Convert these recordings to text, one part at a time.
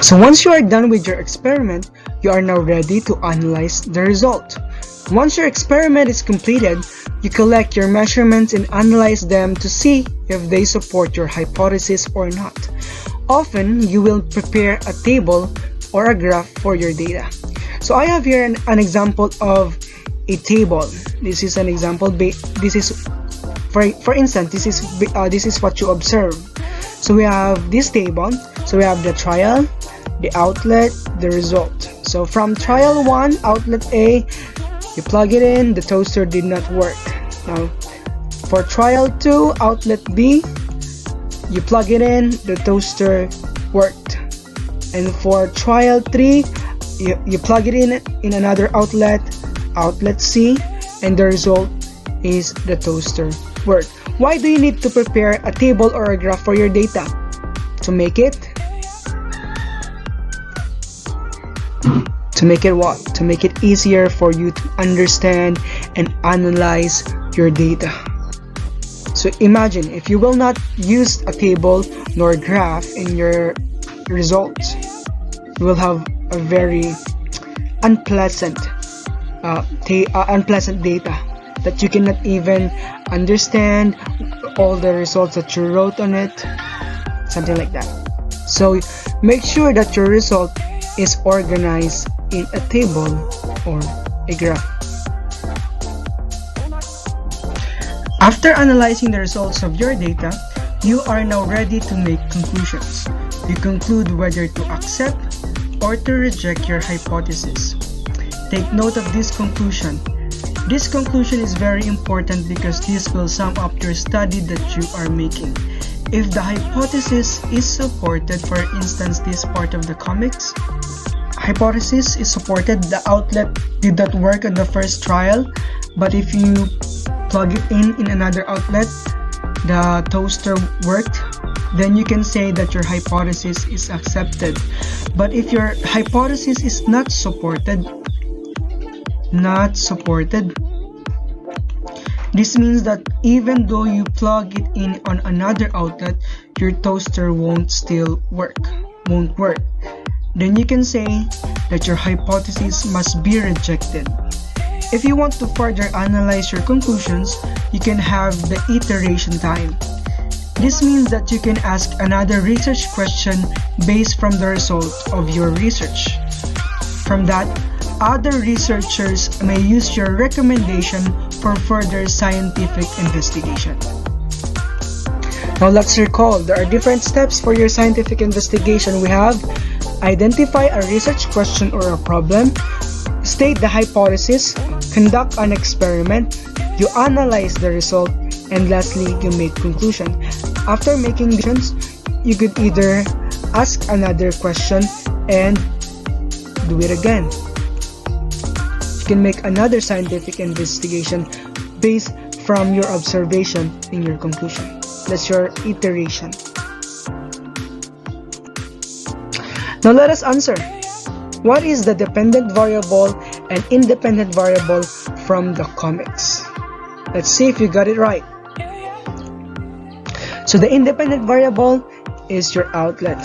So once you are done with your experiment, you are now ready to analyze the result. Once your experiment is completed, you collect your measurements and analyze them to see if they support your hypothesis or not. Often, you will prepare a table or a graph for your data. So I have here an example of a table. This is an example. This is, for instance, this is what you observe. So we have this table. So we have the trial, the outlet, the result. So from trial 1, outlet A, you plug it in, the toaster did not work. Now for trial 2, outlet B, you plug it in, the toaster worked. And for trial 3, you plug it in another outlet, outlet C, and the result is the toaster worked. Why do you need to prepare a table or a graph for your data? To make it what? To make it easier for you to understand and analyze your data. So imagine if you will not use a table nor graph in your results, you will have a very unpleasant data that you cannot even understand all the results that you wrote on it, something like that. So make sure that your result is organized in a table or a graph. After analyzing the results of your data, you are now ready to make conclusions. You conclude whether to accept or to reject your hypothesis. Take note of this conclusion. This conclusion is very important because this will sum up your study that you are making. If the hypothesis is supported, for instance, this part of the comics, hypothesis is supported, the outlet did not work on the first trial, but if you plug it in another outlet, the toaster worked, then you can say that your hypothesis is accepted. But if your hypothesis is not supported, this means that even though you plug it in on another outlet, your toaster won't work. Then you can say that your hypothesis must be rejected. If you want to further analyze your conclusions, you can have the iteration time. This means that you can ask another research question based from the result of your research. From that, other researchers may use your recommendation for further scientific investigation. Now let's recall, there are different steps for your scientific investigation. We have identify a research question or a problem, state the hypothesis, conduct an experiment, you analyze the result, and lastly, you make conclusion. After making conclusions, you could either ask another question and do it again. You can make another scientific investigation based from your observation in your conclusion. That's your iteration. Now let us answer. What is the dependent variable and independent variable from the comics? Let's see if you got it right. So the independent variable is your outlet,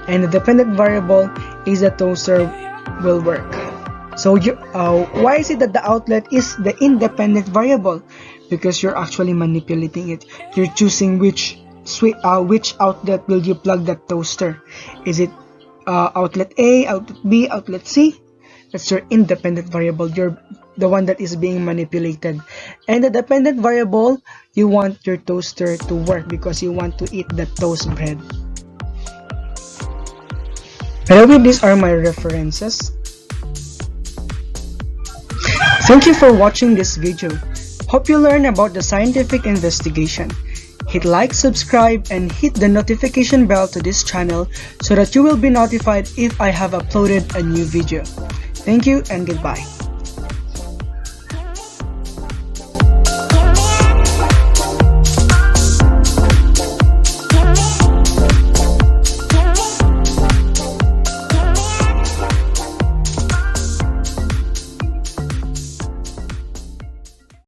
and the dependent variable is the toaster will work. So why is it that the outlet is the independent variable? Because you're actually manipulating it. You're choosing which outlet will you plug that toaster. Is it outlet A, outlet B, outlet C? That's your independent variable. You're the one that is being manipulated. And the dependent variable, you want your toaster to work because you want to eat the toast bread. Anyway, these are my references. Thank you for watching this video. Hope you learned about the scientific investigation. Hit like, subscribe, and hit the notification bell to this channel so that you will be notified if I have uploaded a new video. Thank you and goodbye.